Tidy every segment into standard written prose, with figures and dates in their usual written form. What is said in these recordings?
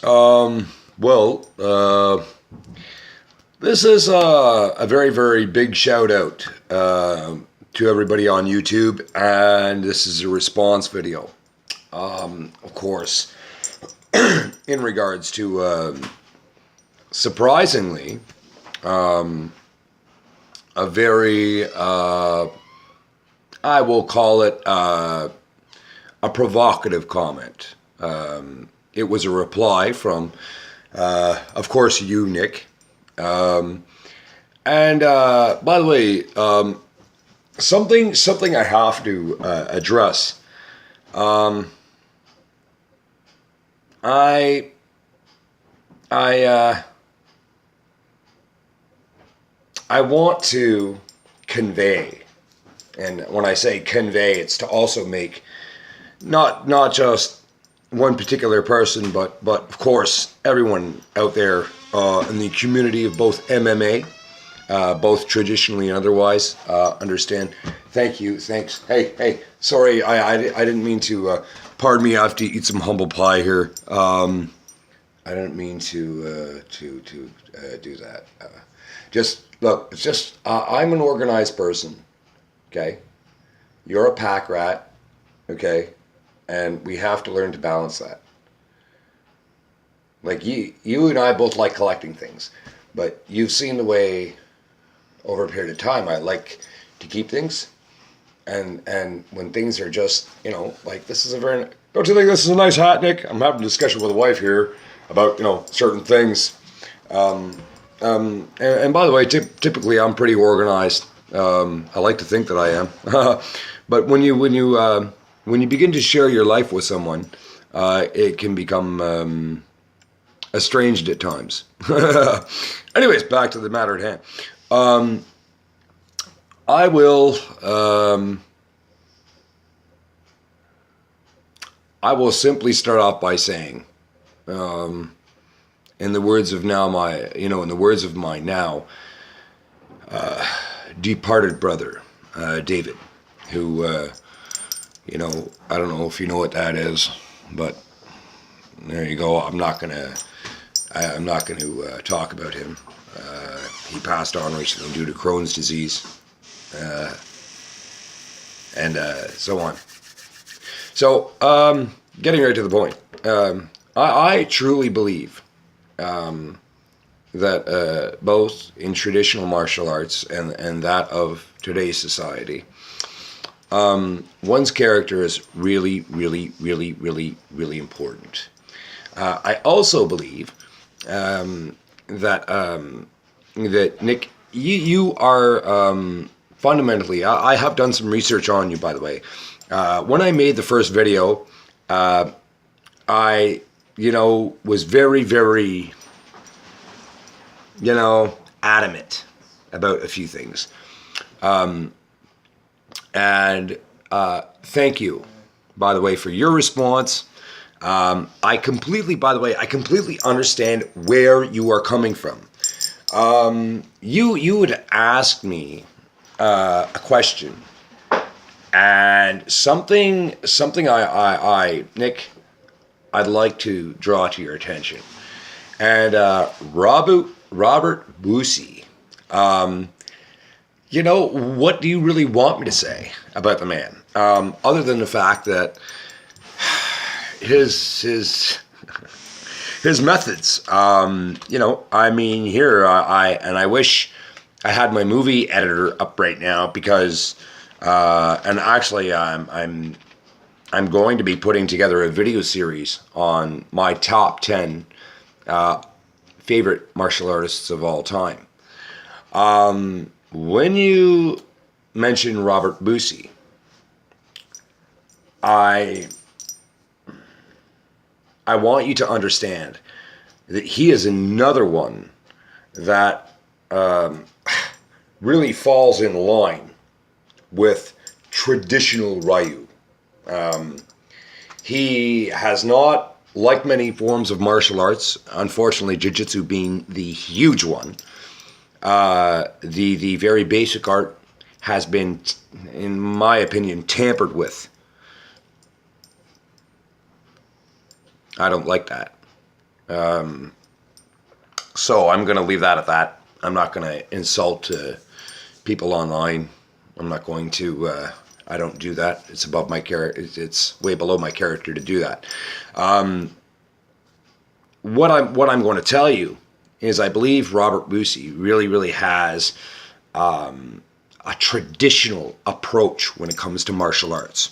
Well, this is a very, very big shout out to everybody on YouTube, and this is a response video, of course, in regards to surprisingly a very, I will call it a provocative comment. It was a reply from, of course, you, Nick. And by the way, something I have to address. I want to convey, and when I say convey, it's to also make not just one particular person, but of course everyone out there in the community of both MMA, both traditionally and otherwise, understand. Thank you, thanks. Hey, sorry, I didn't mean to. Pardon me, I have to eat some humble pie here. I didn't mean to do that. Just look, it's just I'm an organized person. Okay, you're a pack rat. Okay. And we have to learn to balance that. Like you and I both like collecting things, but you've seen the way over a period of time I like to keep things, and when things are just, like this is a very, don't you think this is a nice hat, Nick? I'm having a discussion with a wife here about certain things, and by the way, typically I'm pretty organized. I like to think that I am, but when you begin to share your life with someone, it can become estranged at times. Anyways, back to the matter at hand. I will simply start off by saying, in the words of my now departed brother, David, who. I don't know if you know what that is, but there you go. I'm not gonna talk about him. He passed on recently due to Crohn's disease, and so on. So, getting right to the point, I truly believe that both in traditional martial arts and that of today's society, one's character is really, really, really, really, really important. I also believe that Nick, you are fundamentally. I have done some research on you, by the way. When I made the first video, I was very, very adamant about a few things. And thank you, by the way, for your response. I completely understand where you are coming from. You would ask me a question, and something Nick, I'd like to draw to your attention. And Robert Boosie. What do you really want me to say about the man? Other than the fact that his methods, I wish I had my movie editor up right now because, and actually I'm going to be putting together a video series on my top 10 favorite martial artists of all time. When you mention Robert Boosie, I want you to understand that he is another one that really falls in line with traditional Ryu. He has not, like many forms of martial arts, unfortunately jiu-jitsu being the huge one, the very basic art has been, in my opinion, tampered with. I don't like that. So I'm going to leave that at that. I'm not going to insult people online. I'm not going to. I don't do that. It's above my character. It's way below my character to do that. What I'm going to tell you is I believe Robert Boosie really has a traditional approach when it comes to martial arts.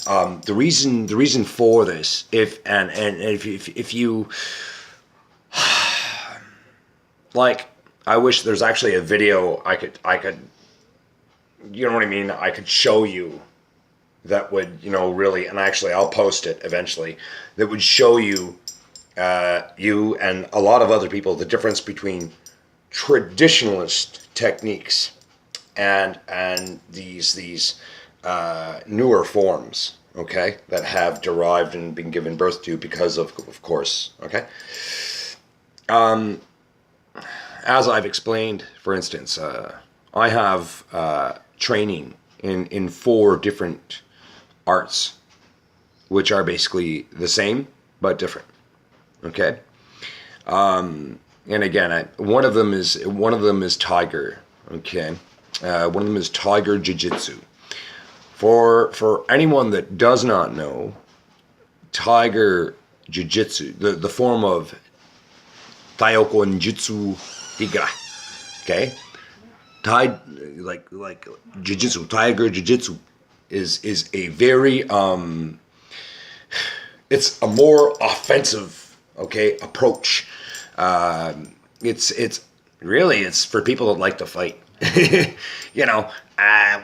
The reason for this, if you like, I wish there's actually a video I could, you know what I mean? I could show you that would, really, and actually I'll post it eventually, that would show you, you and a lot of other people, the difference between traditionalist techniques and these newer forms, okay, that have derived and been given birth to because of course, okay. As I've explained, for instance, I have training in 4 different arts, which are basically the same but different. Okay, and again, one of them is Tiger. Okay, one of them is Tiger Jiu-Jitsu. For anyone that does not know, Tiger Jiu-Jitsu, the form of Taiyokon Jutsu Tigra. Okay, like Jiu-Jitsu, Tiger Jiu-Jitsu is a very it's a more offensive, okay, approach. It's for people that like to fight.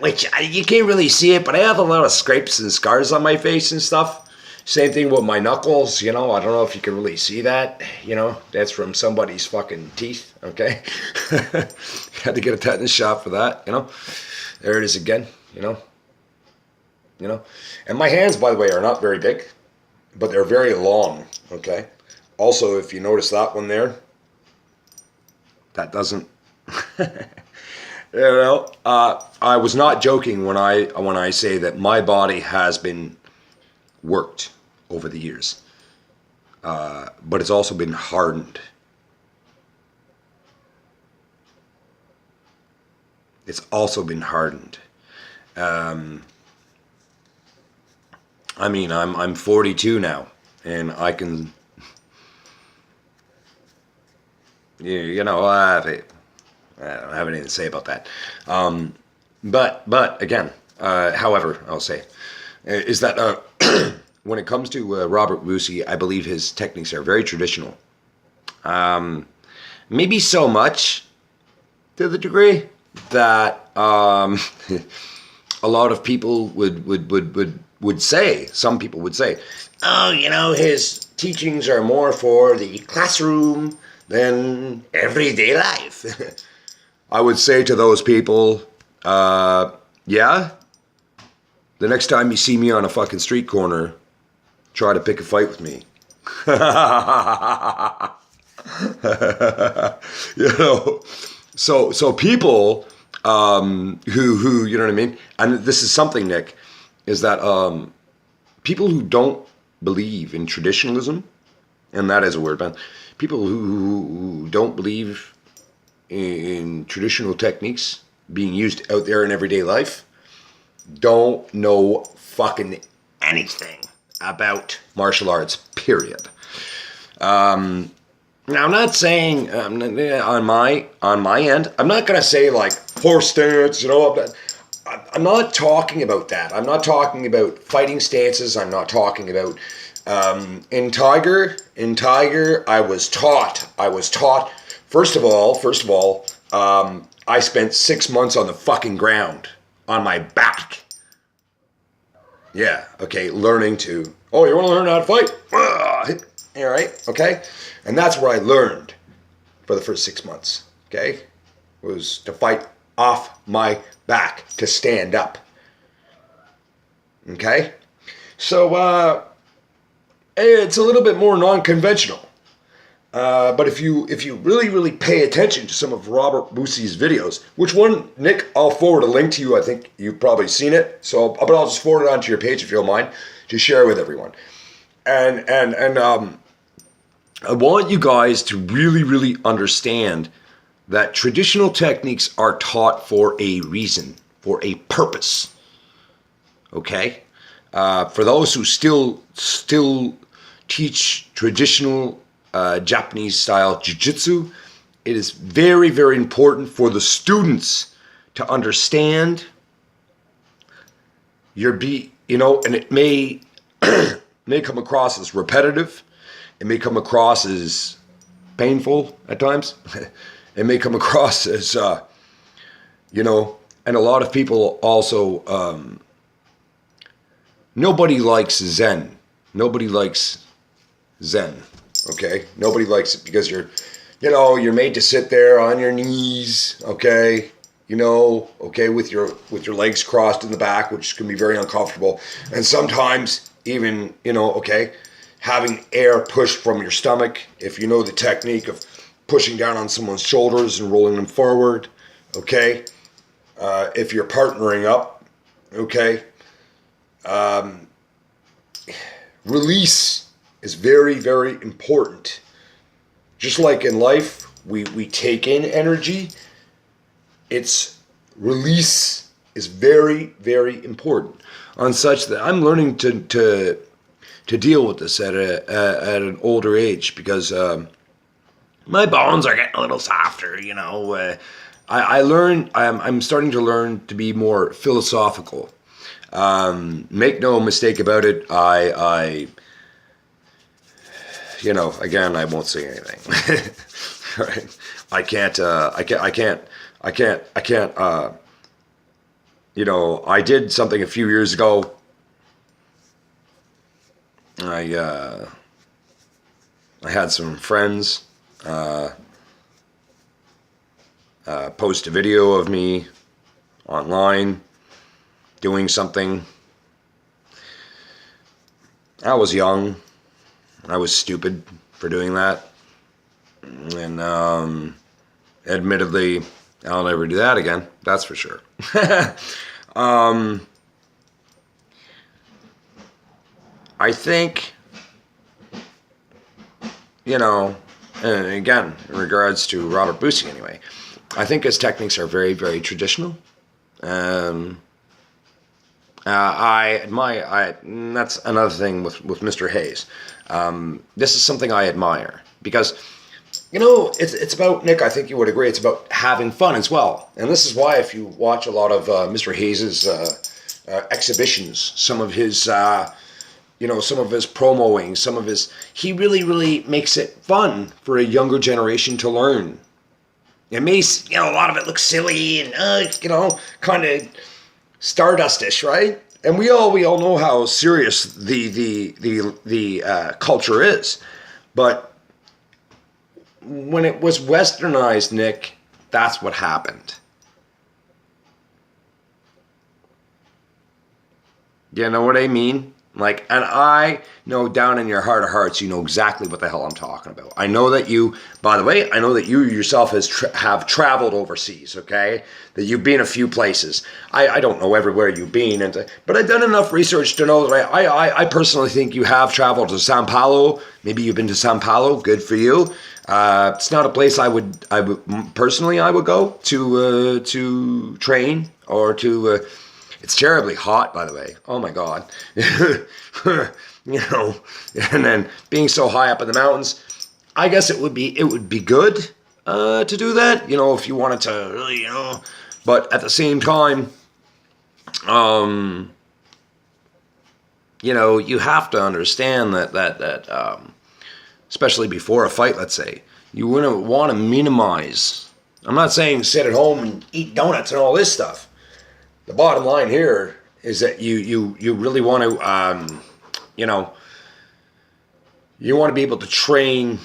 Which you can't really see it, but I have a lot of scrapes and scars on my face and stuff. Same thing with my knuckles, I don't know if you can really see that, that's from somebody's fucking teeth, okay? Had to get a tetanus shot for that, There it is again, And my hands, by the way, are not very big, but they're very long, okay? Also, if you notice that one there, that doesn't, I was not joking when I say that my body has been worked over the years, but it's also been hardened. It's also been hardened. I mean, I'm 42 now, and I can, I don't have anything to say about that. But again, however, I'll say is that when it comes to Robert Boosie, I believe his techniques are very traditional. Maybe so much to the degree that a lot of people would say, some people would say, oh, his teachings are more for the classroom than everyday life. I would say to those people, yeah, the next time you see me on a fucking street corner, try to pick a fight with me. So people who you know what I mean, and this is something, Nick, is that people who don't believe in traditionalism, and that is a word, man. People who don't believe in traditional techniques being used out there in everyday life don't know fucking anything about martial arts, period. Now, I'm not saying on my end, I'm not gonna say like horse stance, I'm not talking about that. I'm not talking about fighting stances. I'm not talking about in Tiger, I was taught. First of all, I spent 6 months on the fucking ground on my back. Yeah, okay, learning to. Oh, you want to learn how to fight? All right, okay, and that's where I learned for the first 6 months. Okay, was to fight off my back, to stand up. Okay, so it's a little bit more non-conventional. But if you really pay attention to some of Robert Boosie's videos, which one, Nick, I'll forward a link to you. I think you've probably seen it. But I'll just forward it onto your page if you don't mind to share with everyone. And I want you guys to really, really understand that traditional techniques are taught for a reason, for a purpose. Okay? For those who still teach traditional Japanese style jiu-jitsu, it is very, very important for the students to understand and it may may come across as repetitive. It may come across as painful at times. It may come across as, and a lot of people also, nobody likes Zen. Nobody likes Zen, okay? Nobody likes it because you're made to sit there on your knees, okay? With your legs crossed in the back, which can be very uncomfortable. And sometimes even, having air pushed from your stomach, if you know the technique of pushing down on someone's shoulders and rolling them forward, okay? If you're partnering up, okay? Release is very, very important. Just like in life, we take in energy, its release is very, very important. On such that I'm learning to deal with this at an older age because my bones are getting a little softer. I'm starting to learn to be more philosophical. Make no mistake about it. Again, I won't say anything. Right? I can't. I did something a few years ago. I had some friends post a video of me online doing something. I was young. I was stupid for doing that. And admittedly, I'll never do that again. That's for sure. I think, and again, in regards to Robert Boosie anyway, I think his techniques are very, very traditional. I admire, that's another thing with Mr. Hayes. This is something I admire because, it's about, Nick, I think you would agree, it's about having fun as well. And this is why if you watch a lot of Mr. Hayes' exhibitions, some of his promoing, he really, really makes it fun for a younger generation to learn. It may, a lot of it looks silly and, kind of Stardustish, right? And we all know how serious the culture is. But when it was westernized, Nick, that's what happened. You know what I mean? And I know down in your heart of hearts, you know exactly what the hell I'm talking about. I know that you, by the way, you yourself have traveled overseas, okay? That you've been a few places. I don't know everywhere you've been, but I've done enough research to know that I personally think you have traveled to Sao Paulo. Maybe you've been to Sao Paulo. Good for you. It's not a place I would personally go to train or to. It's terribly hot, by the way. Oh my God. And then being so high up in the mountains, I guess it would be good to do that, if you wanted to really, but at the same time, you have to understand that especially before a fight, let's say, you wouldn't want to minimize. I'm not saying sit at home and eat donuts and all this stuff. The bottom line here is that you really want to, you want to be able to train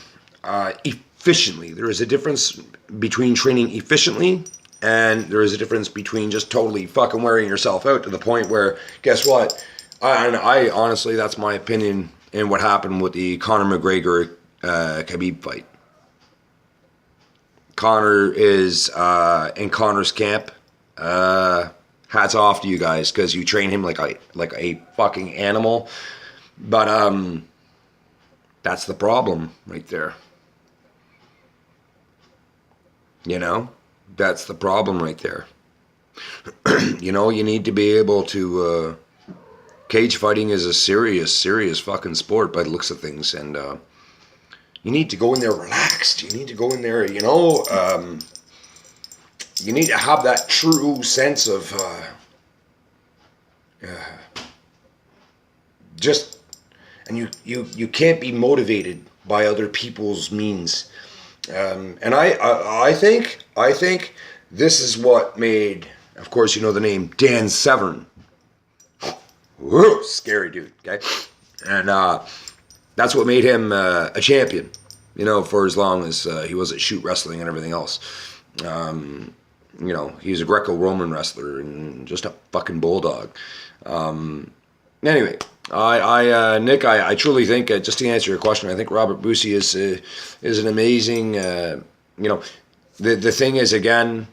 efficiently. There is a difference between training efficiently and there is a difference between just totally fucking wearing yourself out to the point where, guess what? I honestly, that's my opinion in what happened with the Conor McGregor Khabib fight. Conor is in Conor's camp. Hats off to you guys because you train him like a fucking animal. But That's the problem right there. You know, that's the problem right there. You know, you need to be able to, cage fighting is a serious, serious fucking sport by the looks of things. And you need to go in there relaxed. You need to go in there, you know, you need to have that true sense of just, and you can't be motivated by other people's means. And I think this is what made, of course, you know the name Dan Severn. Whoa, scary dude, okay? And that's what made him a champion, you know, for as long as he was at shoot wrestling and everything else. You know, he's a Greco-Roman wrestler and just a fucking bulldog. Anyway, Nick, I truly think, just to answer your question, I think Robert Boosie is an amazing, you know, the thing is, again,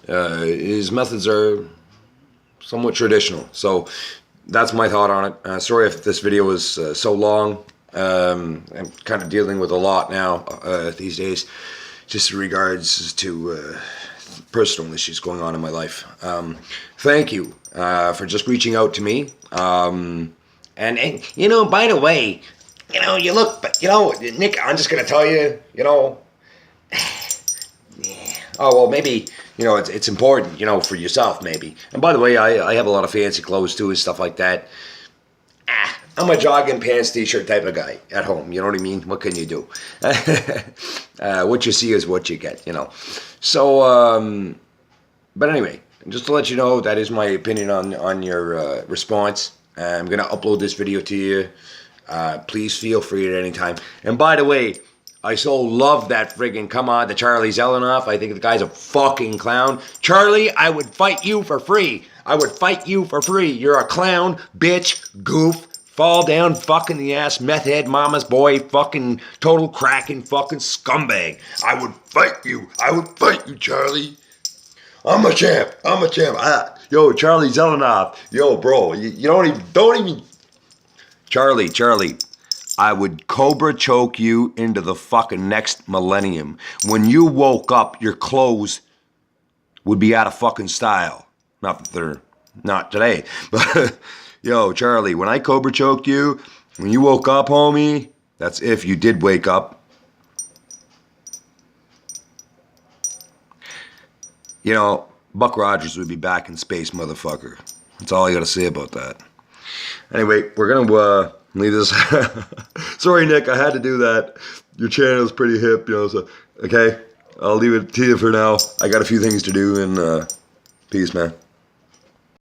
his methods are somewhat traditional. So that's my thought on it. Sorry if this video was so long. I'm kind of dealing with a lot now these days, just in regards to personal issues going on in my life. Thank you for just reaching out to me. And you know, by the way, you know, you look, but you know, Nick, I'm just gonna tell you, you know, oh well, maybe, you know, it's important, you know, for yourself maybe. And by the way, I have a lot of fancy clothes too and stuff like that. I'm a jogging pants, t-shirt type of guy at home. You know what I mean? What can you do? What you see is what you get, you know. So, but anyway, just to let you know, that is my opinion on your response. I'm going to upload this video to you. Please feel free at any time. And by the way, I so love that friggin' come on to Charlie Zelenoff. I think the guy's a fucking clown. Charlie, I would fight you for free. I would fight you for free. You're a clown, bitch, goof, fall down fucking the ass, meth head, mama's boy, fucking total cracking fucking scumbag. I would fight you. I would fight you, Charlie. I'm a champ. I'm a champ. Yo, Charlie Zelenoff. Yo, bro, you don't even. Charlie. I would cobra choke you into the fucking next millennium. When you woke up, your clothes would be out of fucking style. Not that they're not today, but yo, Charlie, when I cobra choked you, when you woke up, homie, that's if you did wake up. You know, Buck Rogers would be back in space, motherfucker. That's all I gotta say about that. Anyway, we're gonna leave this. Sorry, Nick, I had to do that. Your channel's pretty hip, you know, so, okay? I'll leave it to you for now. I got a few things to do, and peace, man.